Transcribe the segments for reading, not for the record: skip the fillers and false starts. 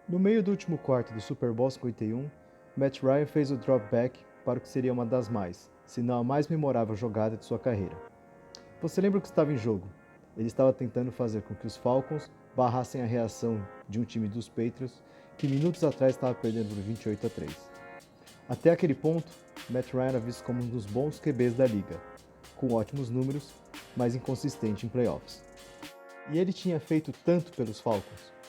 No meio do último quarto do Super Bowl 51, Matt Ryan fez o dropback para o que seria uma das mais, se não a mais memorável jogada de sua carreira. Você lembra o que estava em jogo? Ele estava tentando fazer com que os Falcons barrassem a reação de um time dos Patriots que minutos atrás estava perdendo por 28-3. Até aquele ponto, Matt Ryan era visto como um dos bons QBs da liga, com ótimos números, mas inconsistente em playoffs. E ele tinha feito tanto pelos Falcons,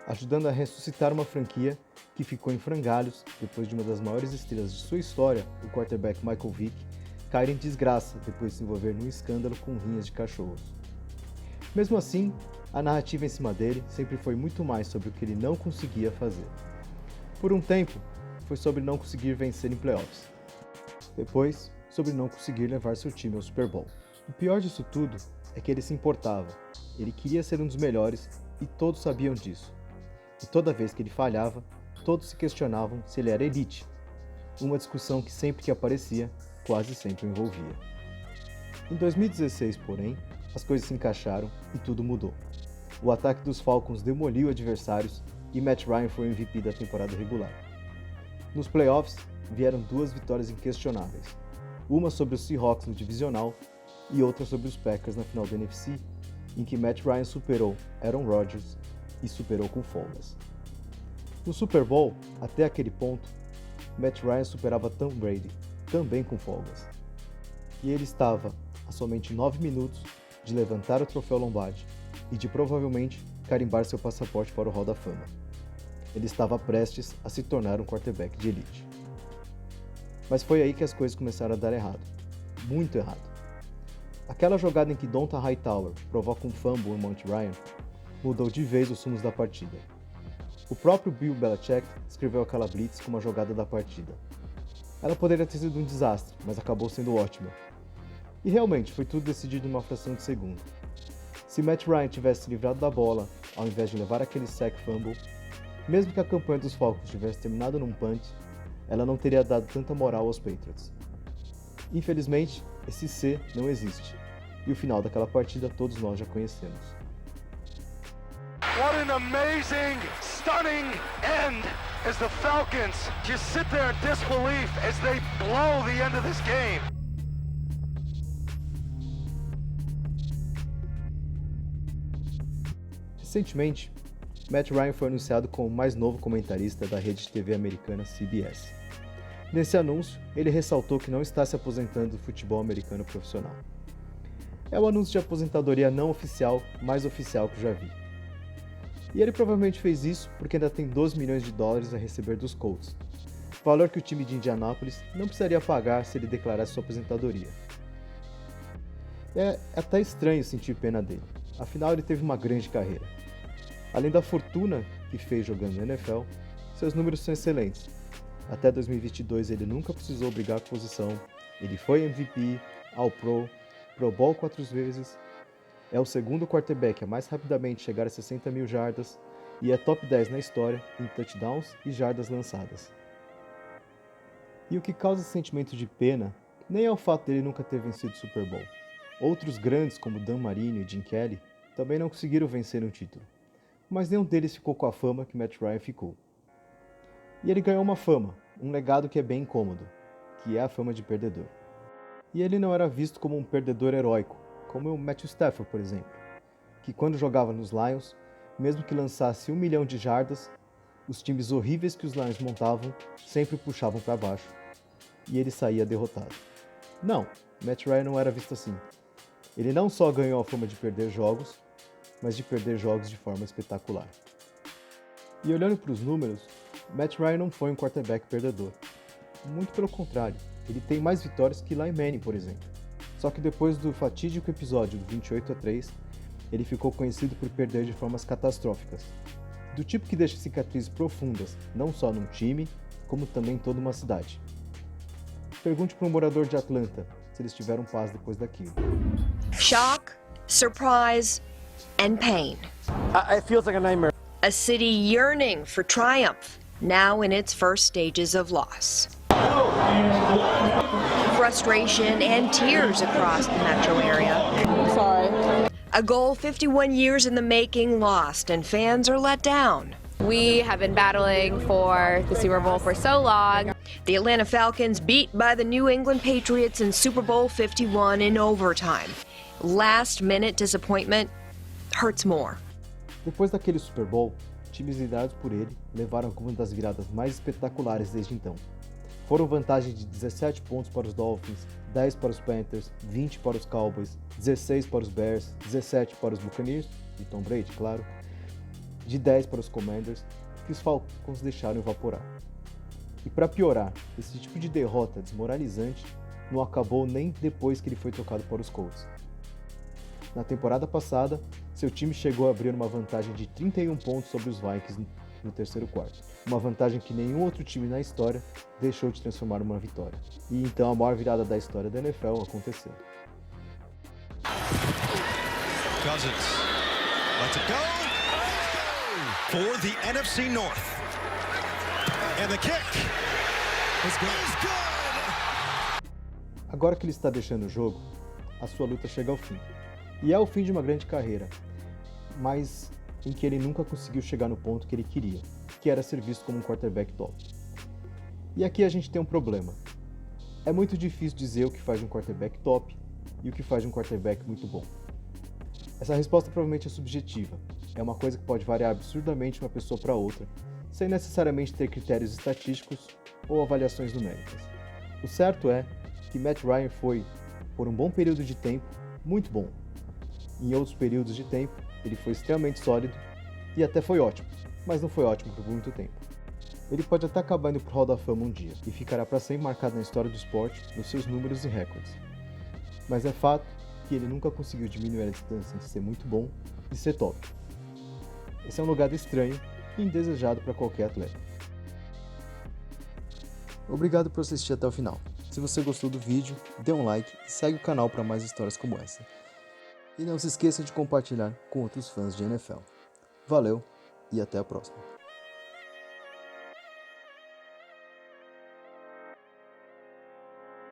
ajudando a ressuscitar uma franquia que ficou em frangalhos depois de uma das maiores estrelas de sua história, o quarterback Michael Vick, cair em desgraça depois de se envolver num escândalo com rinhas de cachorros. Mesmo assim, a narrativa em cima dele sempre foi muito mais sobre o que ele não conseguia fazer. Por um tempo, foi sobre não conseguir vencer em playoffs. Depois, sobre não conseguir levar seu time ao Super Bowl. O pior disso tudo é que ele se importava. Ele queria ser um dos melhores e todos sabiam disso. E toda vez que ele falhava, todos se questionavam se ele era elite. Uma discussão que sempre que aparecia, quase sempre o envolvia. Em 2016, porém, as coisas se encaixaram e tudo mudou. O ataque dos Falcons demoliu adversários e Matt Ryan foi o MVP da temporada regular. Nos playoffs, vieram duas vitórias inquestionáveis. Uma sobre os Seahawks no divisional e outra sobre os Packers na final da NFC, em que Matt Ryan superou Aaron Rodgers e superou com folgas. No Super Bowl, até aquele ponto, Matt Ryan superava Tom Brady, também com folgas. E ele estava a somente 9 minutos de levantar o troféu Lombardi e de provavelmente carimbar seu passaporte para o Hall da Fama. Ele estava prestes a se tornar um quarterback de elite. Mas foi aí que as coisas começaram a dar errado. Muito errado. Aquela jogada em que Donta Hightower provoca um fumble em Matt Ryan mudou de vez os rumos da partida. O próprio Bill Belichick escreveu aquela blitz como a jogada da partida. Ela poderia ter sido um desastre, mas acabou sendo ótima. E realmente, foi tudo decidido em uma fração de segundo. Se Matt Ryan tivesse se livrado da bola, ao invés de levar aquele sack fumble, mesmo que a campanha dos Falcons tivesse terminado num punt, ela não teria dado tanta moral aos Patriots. Infelizmente, esse C não existe, e o final daquela partida todos nós já conhecemos. What an amazing, stunning end as the Falcons just sit there in disbelief as they blow the end of this game. Recentemente, Matt Ryan foi anunciado como o mais novo comentarista da rede de TV americana CBS. Nesse anúncio, ele ressaltou que não está se aposentando do futebol americano profissional. É o anúncio de aposentadoria não oficial mais oficial que já vi. E ele provavelmente fez isso porque ainda tem 12 milhões de dólares a receber dos Colts, valor que o time de Indianápolis não precisaria pagar se ele declarasse sua aposentadoria. É até estranho sentir pena dele, afinal ele teve uma grande carreira. Além da fortuna que fez jogando na NFL, seus números são excelentes. Até 2022 ele nunca precisou brigar por posição, ele foi MVP, All-Pro, Pro Bowl 4 vezes, é o segundo quarterback a mais rapidamente chegar a 60 mil jardas e é top 10 na história em touchdowns e jardas lançadas. E o que causa esse sentimento de pena nem é o fato dele nunca ter vencido o Super Bowl. Outros grandes como Dan Marino e Jim Kelly também não conseguiram vencer um título, mas nenhum deles ficou com a fama que Matt Ryan ficou. E ele ganhou uma fama, um legado que é bem incômodo, que é a fama de perdedor. E ele não era visto como um perdedor heróico, como o Matthew Stafford, por exemplo, que quando jogava nos Lions, mesmo que lançasse 1 milhão de jardas, os times horríveis que os Lions montavam sempre puxavam para baixo, e ele saía derrotado. Não, Matt Ryan não era visto assim. Ele não só ganhou a fama de perder jogos, mas de perder jogos de forma espetacular. E olhando para os números, Matt Ryan não foi um quarterback perdedor. Muito pelo contrário, ele tem mais vitórias que Eli Manning, por exemplo. Só que depois do fatídico episódio do 28-3, ele ficou conhecido por perder de formas catastróficas, do tipo que deixa cicatrizes profundas, não só num time, como também em toda uma cidade. Pergunte para um morador de Atlanta se eles tiveram paz depois daquilo. Shock, surprise, and pain. It feels like a nightmare. A city yearning for triumph, now in its first stages of loss. Frustration and tears across the metro area. Sorry. A goal 51 years in the making lost, and fans are let down. We have been battling for the Super Bowl for so long. The Atlanta Falcons beat by the New England Patriots in Super Bowl 51 in overtime. Last-minute disappointment hurts more. Depois daquele Super Bowl, times liderados por ele levaram algumas das viradas mais espetaculares desde então. Foram vantagem de 17 pontos para os Dolphins, 10 para os Panthers, 20 para os Cowboys, 16 para os Bears, 17 para os Buccaneers, de Tom Brady, claro, de 10 para os Commanders, que os Falcons deixaram evaporar. E para piorar, esse tipo de derrota desmoralizante não acabou nem depois que ele foi trocado para os Colts. Na temporada passada, seu time chegou a abrir uma vantagem de 31 pontos sobre os Vikings no terceiro quarto, uma vantagem que nenhum outro time na história deixou de transformar numa vitória. E então a maior virada da história da NFL aconteceu. Cousins lets it go for the NFC North. And the kick is good. Agora que ele está deixando o jogo, a sua luta chega ao fim. E é o fim de uma grande carreira, mas em que ele nunca conseguiu chegar no ponto que ele queria, que era ser visto como um quarterback top. E aqui a gente tem um problema. É muito difícil dizer o que faz de um quarterback top e o que faz de um quarterback muito bom. Essa resposta provavelmente é subjetiva, é uma coisa que pode variar absurdamente de uma pessoa para outra, sem necessariamente ter critérios estatísticos ou avaliações numéricas. O certo é que Matt Ryan foi, por um bom período de tempo, muito bom. Em outros períodos de tempo, ele foi extremamente sólido e até foi ótimo, mas não foi ótimo por muito tempo. Ele pode até acabar indo pro Hall da Fama um dia e ficará para sempre marcado na história do esporte nos seus números e recordes. Mas é fato que ele nunca conseguiu diminuir a distância entre ser muito bom e ser top. Esse é um lugar estranho e indesejado para qualquer atleta. Obrigado por assistir até o final. Se você gostou do vídeo, dê um like e segue o canal para mais histórias como essa. E não se esqueça de compartilhar com outros fãs de NFL. Valeu e até a próxima.